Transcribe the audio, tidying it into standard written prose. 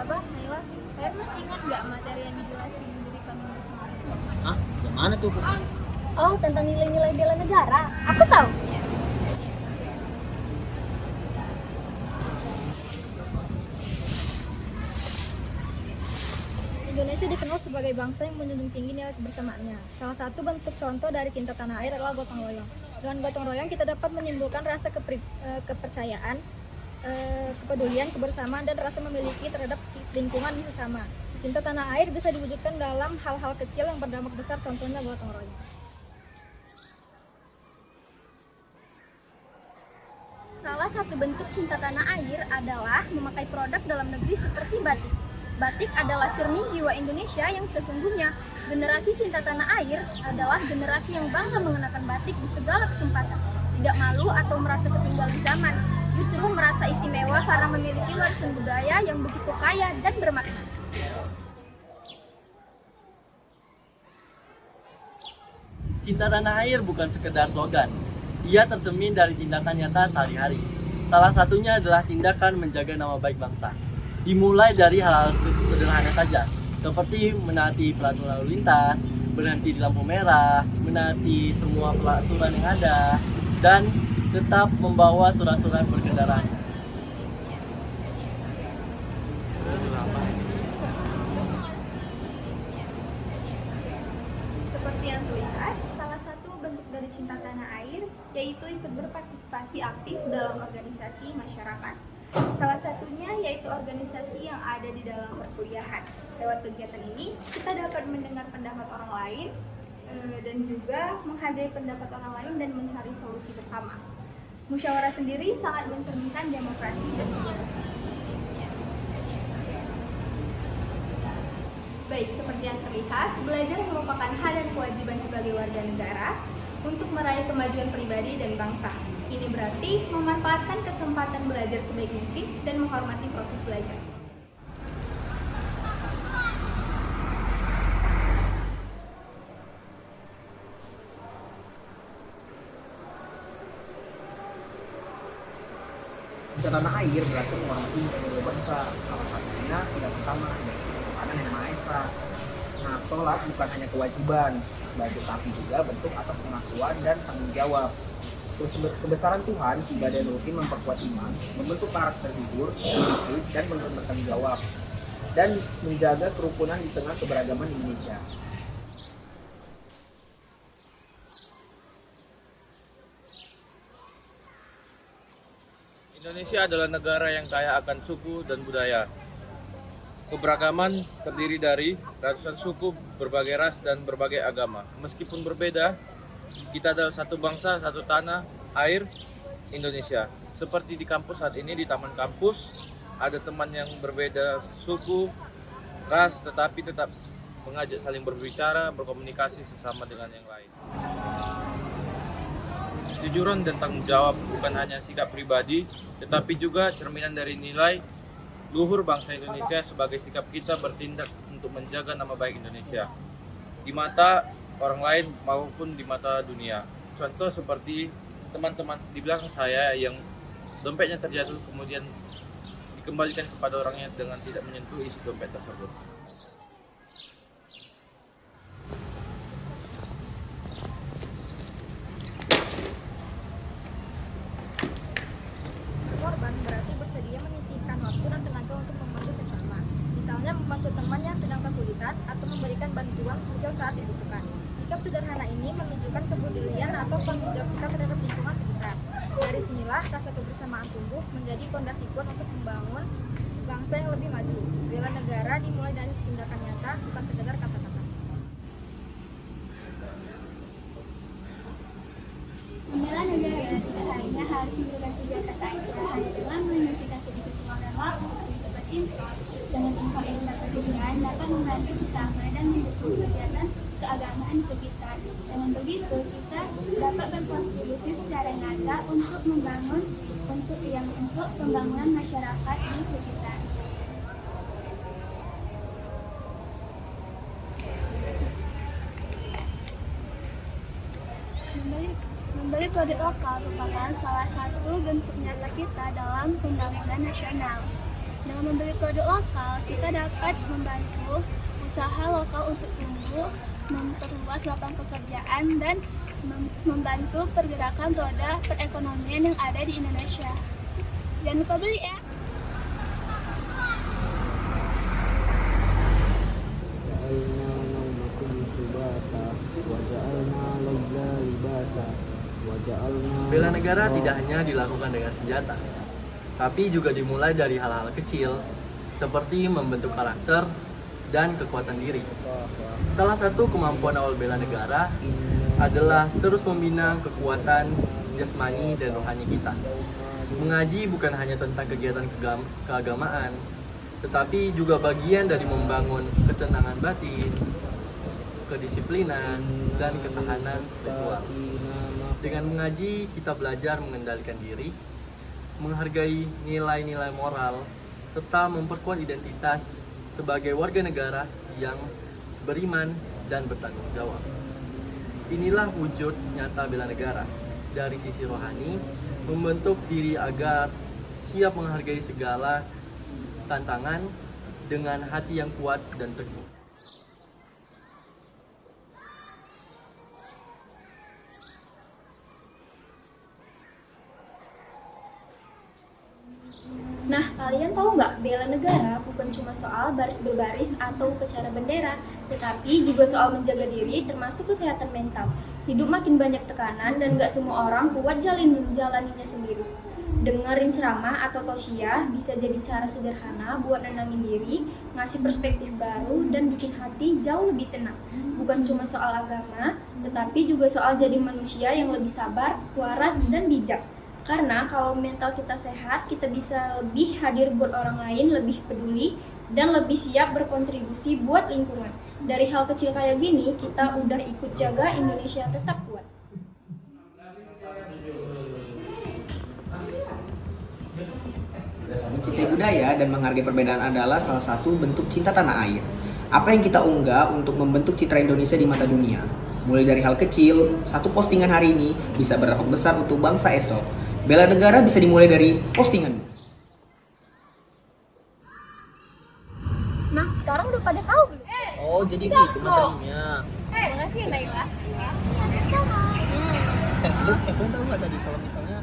Apa, Naila? Kalian masih ingat nggak materi yang dijelasin di komunisme? Ah, yang mana tuh? Oh, tentang nilai-nilai bela negara. Aku tahu. Indonesia dikenal sebagai bangsa yang menjunjung tinggi nilai kebersamaannya. Salah satu bentuk contoh dari cinta tanah air adalah gotong royong. Dengan gotong royong kita dapat menimbulkan rasa kepercayaan, kepedulian, kebersamaan, dan rasa memiliki terhadap lingkungan sesama. Cinta tanah air bisa diwujudkan dalam hal-hal kecil yang berdampak besar, contohnya gotong royong. Salah satu bentuk cinta tanah air adalah memakai produk dalam negeri seperti batik. Batik adalah cermin jiwa Indonesia yang sesungguhnya. Generasi cinta tanah air adalah generasi yang bangga mengenakan batik di segala kesempatan. Tidak malu atau merasa ketinggalan zaman, justru merasa istimewa karena memiliki warisan budaya yang begitu kaya dan bermakna. Cinta tanah air bukan sekedar slogan. Ia tercermin dari tindakan nyata sehari-hari. Salah satunya adalah tindakan menjaga nama baik bangsa. Dimulai dari hal-hal sederhana saja, seperti menaati peraturan lalu lintas, berhenti di lampu merah, menaati semua peraturan yang ada, dan tetap membawa surat-surat berkendaraan. Seperti yang terlihat, salah satu bentuk dari cinta tanah air yaitu ikut berpartisipasi aktif dalam organisasi masyarakat. Salah satunya yaitu organisasi yang ada di dalam perkuliahan. Lewat kegiatan ini, kita dapat mendengar pendapat orang lain dan juga menghargai pendapat orang lain dan mencari solusi bersama. Musyawarah sendiri sangat mencerminkan demokrasi dan kebebasan. Baik, seperti yang terlihat, belajar merupakan hak dan kewajiban sebagai warga negara untuk meraih kemajuan pribadi dan bangsa. Ini berarti memanfaatkan kesempatan belajar sebaik mungkin dan menghormati proses belajar. Cinta tanah air berarti menghormati bangsa. Salah satunya tidak pertama yaitu ketuhanan yang Maha Esa. Nah, sholat bukan hanya kewajiban, tetapi juga bentuk atas pengakuan dan tanggung jawab. Kebesaran Tuhan ibadah rutin memperkuat iman, membentuk karakter jujur, disiplin, dan bertanggung jawab, dan menjaga kerukunan di tengah keberagaman Indonesia. Indonesia adalah negara yang kaya akan suku dan budaya. Keberagaman terdiri dari ratusan suku, berbagai ras, dan berbagai agama. Meskipun berbeda, kita adalah satu bangsa, satu tanah, air, Indonesia. Seperti di kampus saat ini, di taman kampus, ada teman yang berbeda suku, ras, tetapi tetap mengajak saling berbicara, berkomunikasi sesama dengan yang lain. Kejujuran dan tanggung jawab bukan hanya sikap pribadi, tetapi juga cerminan dari nilai luhur bangsa Indonesia sebagai sikap kita bertindak untuk menjaga nama baik Indonesia di mata orang lain maupun di mata dunia. Contoh seperti teman-teman di belakang saya yang dompetnya terjatuh kemudian dikembalikan kepada orangnya dengan tidak menyentuh isi dompet tersebut. Korban berarti bersedia menyisihkan waktu dan tenaga untuk membantu sesama. Misalnya membantu teman yang sedang kesulitan atau memberikan bantuan kecil saat dibutuhkan. Sikap sederhana ini menunjukkan kepedulian atau tanggung jawab kita terhadap lingkungan sekitar. Dari sinilah rasa kebersamaan tumbuh menjadi fondasi kuat untuk membangun bangsa yang lebih maju. Bela negara dimulai dari tindakan nyata, bukan sekedar kata-kata. Membela negara tidak hanya harus memberikan senjata saja, hanya dengan menyisihkan sedikit uang dan waktu untuk cepat infak. Dengan infak yang dapat diberikan dapat membantu sesama dan mendukung kegiatan keagamaan di sekitar. Dengan begitu kita dapat berkontribusi secara nyata untuk pembangunan masyarakat di sekitar. Membeli produk lokal merupakan salah satu bentuk nyata kita dalam pembangunan nasional. Dengan membeli produk lokal, kita dapat membantu usaha lokal untuk tumbuh, memperluas lapangan pekerjaan, dan membantu pergerakan roda perekonomian yang ada di Indonesia. Jangan lupa beli ya! جعلنا نومكم سباتا وجعلنا الليل لباسا وجعلنا Bela negara tidak hanya dilakukan dengan senjata, tapi juga dimulai dari hal-hal kecil seperti membentuk karakter dan kekuatan diri. Salah satu kemampuan awal bela negara adalah terus membina kekuatan jasmani dan rohani kita. Mengaji bukan hanya tentang kegiatan keagamaan, tetapi juga bagian dari membangun ketenangan batin, kedisiplinan, dan ketahanan spiritual. Dengan mengaji, kita belajar mengendalikan diri, menghargai nilai-nilai moral, serta memperkuat identitas sebagai warga negara yang beriman dan bertanggung jawab. Inilah wujud nyata bela negara. Dari sisi rohani, membentuk diri agar siap menghargai segala tantangan dengan hati yang kuat dan teguh. Nah, kalian tahu nggak, bela negara bukan cuma soal baris berbaris atau upacara bendera, tetapi juga soal menjaga diri termasuk kesehatan mental. Hidup makin banyak tekanan dan nggak semua orang kuat jalaninya sendiri. Dengerin ceramah atau tausiah bisa jadi cara sederhana buat nenangin diri, ngasih perspektif baru, dan bikin hati jauh lebih tenang. Bukan cuma soal agama, tetapi juga soal jadi manusia yang lebih sabar, waras, dan bijak. Karena kalau mental kita sehat, kita bisa lebih hadir buat orang lain, lebih peduli, dan lebih siap berkontribusi buat lingkungan. Dari hal kecil kayak gini, kita udah ikut jaga Indonesia tetap kuat. Mencintai budaya dan menghargai perbedaan adalah salah satu bentuk cinta tanah air. Apa yang kita unggah untuk membentuk citra Indonesia di mata dunia? Mulai dari hal kecil, satu postingan hari ini bisa berdampak besar untuk bangsa esok. Bela negara bisa dimulai dari postingan. Nah, sekarang udah pada tahu belum? Oh, jadi gitu materinya. Makasih ya, Naila. Lu tahu nggak tadi kalau misalnya